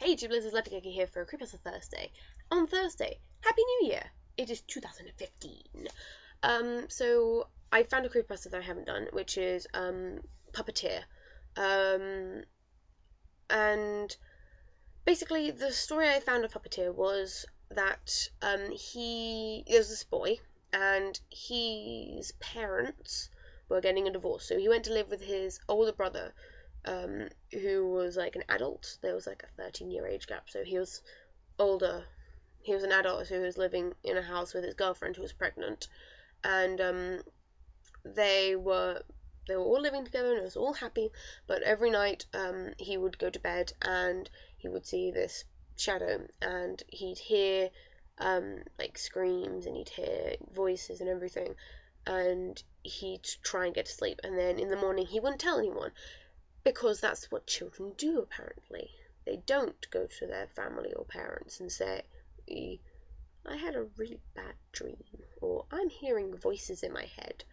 Hey YouTube, this is Lettergeeky here for Creepypasta Thursday. On Thursday, Happy New Year! It is 2015. So I found a creepypasta that I haven't done, which is Puppeteer. And basically the story I found of Puppeteer was that there's this boy and his parents were getting a divorce, so he went to live with his older brother, who was like an adult. There was like a 13-year age gap, so he was older. He was an adult who was living in a house with his girlfriend who was pregnant, and they were all living together and it was all happy. But every night he would go to bed and he would see this shadow, and he'd hear like screams and he'd hear voices and everything, and he'd try and get to sleep, and then in the morning he wouldn't tell anyone, because that's what children do apparently. They don't go to their family or parents and say, I had a really bad dream, or I'm hearing voices in my head.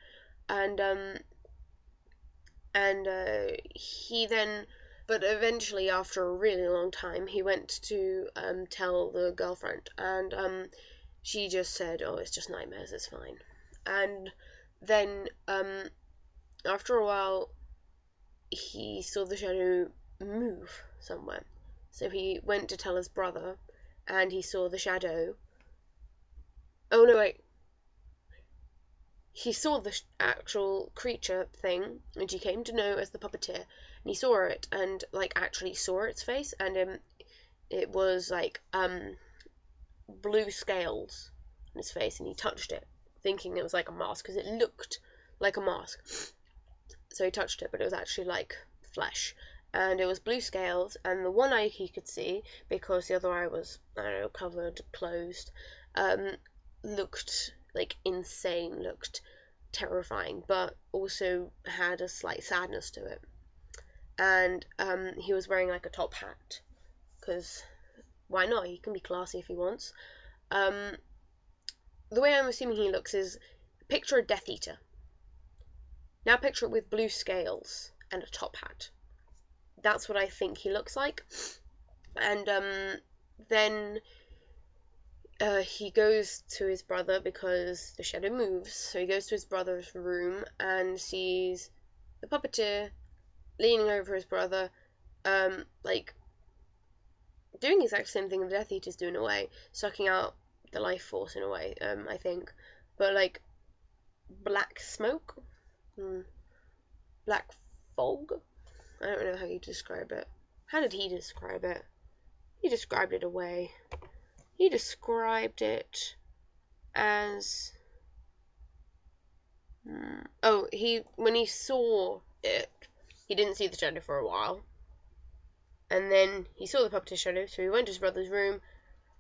He then, but eventually after a really long time, he went to tell the girlfriend, and she just said, oh, it's just nightmares, it's fine. And then after a while he saw the shadow move somewhere, so he went to tell his brother, and he saw the shadow. Oh no, wait. He saw the actual creature thing, which he came to know as the Puppeteer, and he saw it, and like actually saw its face, and it was like blue scales on his face, and he touched it, thinking it was like a mask, because it looked like a mask. So he touched it, but it was actually like flesh, and it was blue scales, and the one eye he could see, because the other eye was, I don't know, covered, closed, looked like insane, looked terrifying, but also had a slight sadness to it. And he was wearing like a top hat, because why not? He can be classy if he wants. The way I'm assuming he looks is, picture a Death Eater. Now picture it with blue scales and a top hat. That's what I think he looks like. And then he goes to his brother, because the shadow moves. So he goes to his brother's room and sees the Puppeteer leaning over his brother, like doing the exact same thing the Death Eaters do in a way, sucking out the life force in a way, I think. But like black smoke? Black fog? I don't know how you describe it. How did he describe it? He described it away. He described it as... when he saw it, he didn't see the shadow for a while. And then he saw the Puppeteer shadow, so he went to his brother's room,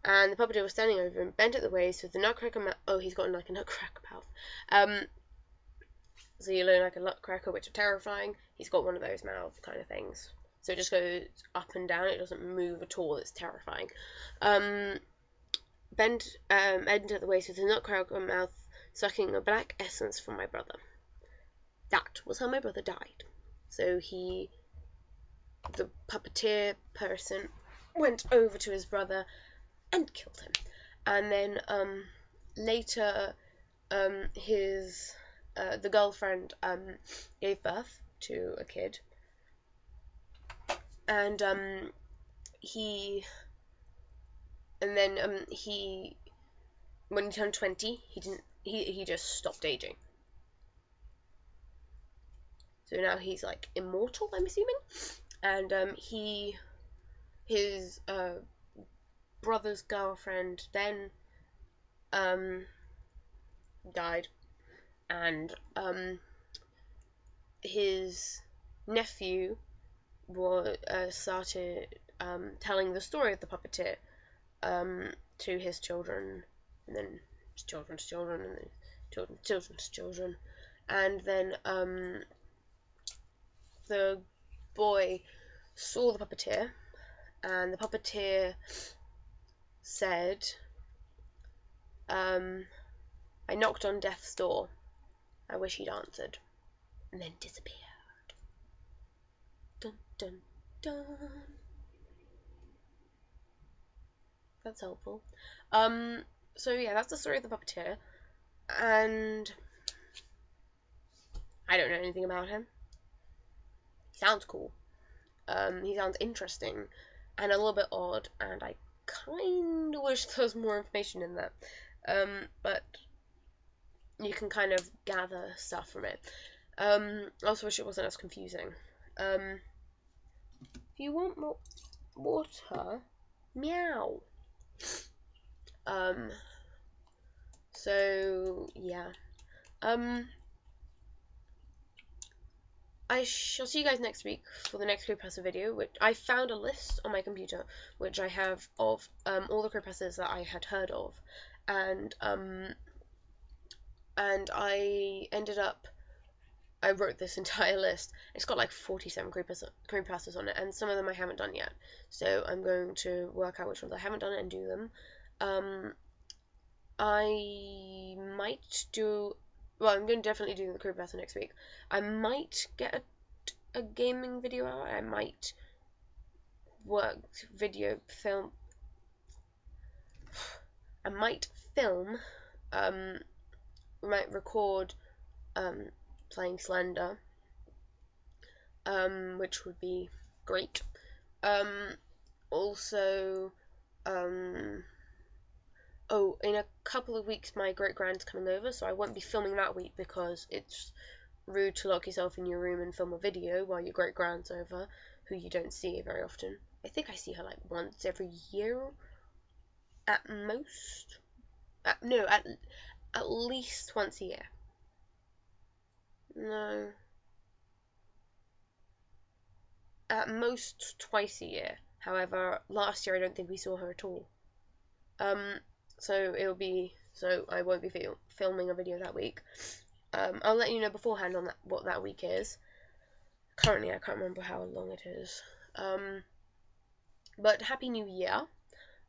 and the Puppeteer was standing over him, bent at the waist, with the nutcracker mouth. Oh, he's got like a nutcracker mouth. So you learn like a nutcracker, which are terrifying. He's got one of those mouth kind of things. So it just goes up and down. It doesn't move at all. It's terrifying. Bent end at the waist with the nutcracker mouth, sucking a black essence from my brother. That was how my brother died. So the Puppeteer person, went over to his brother and killed him. And then later, the girlfriend gave birth to a kid, and when he turned 20, he just stopped aging. So now he's like immortal, I'm assuming. And his brother's girlfriend then died, and his nephew started telling the story of the Puppeteer to his children, and then his children's children, and then children's children, and then the boy saw the Puppeteer, and the Puppeteer said, I knocked on death's door. I wish he'd answered. And then disappeared. Dun dun dun. That's helpful. So yeah, that's the story of the Puppeteer, and I don't know anything about him. He sounds cool. He sounds interesting and a little bit odd, and I kind of wish there was more information in that. But you can kind of gather stuff from it. I also wish it wasn't as confusing. If you want more water, meow. So yeah. I shall see you guys next week for the next Creepypasta video, which I found a list on my computer, which I have of all the Creepypastas that I had heard of, and I ended up, I wrote this entire list. It's got like 47 creepypastas on it, and some of them I haven't done yet. So I'm going to work out which ones I haven't done and do them. I might do. Well, I'm going to definitely do the creepypasta next week. I might get a gaming video out. I might film. I might film. We might record. Playing Slender. Which would be great. Also. Oh, in a couple of weeks my great-grand's coming over, so I won't be filming that week because it's rude to lock yourself in your room and film a video while your great-grand's over, who you don't see very often. I think I see her like once every year, at most. No, at least once a year. No. At most twice a year. However, last year I don't think we saw her at all. So I won't be filming a video that week. I'll let you know beforehand on what that week is. Currently, I can't remember how long it is. But Happy New Year.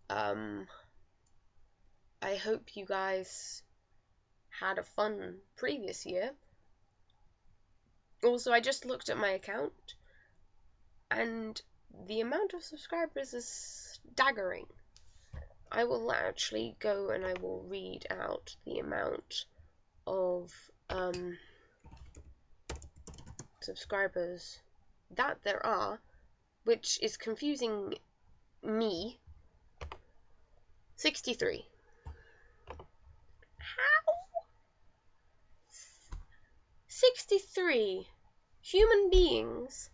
I hope you guys had a fun previous year. Also, I just looked at my account, and the amount of subscribers is staggering. I will actually go and I will read out the amount of subscribers that there are, which is confusing me. 63. How? 63 human beings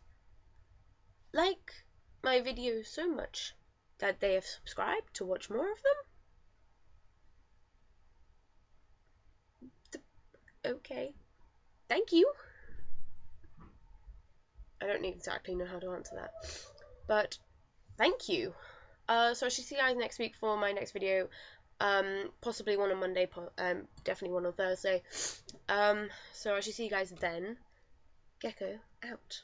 like my videos so much that they have subscribed to watch more of them? Okay. Thank you. I don't exactly know how to answer that. But thank you. So I should see you guys next week for my next video. Possibly one on Monday, definitely one on Thursday. So I should see you guys then. Gecko out.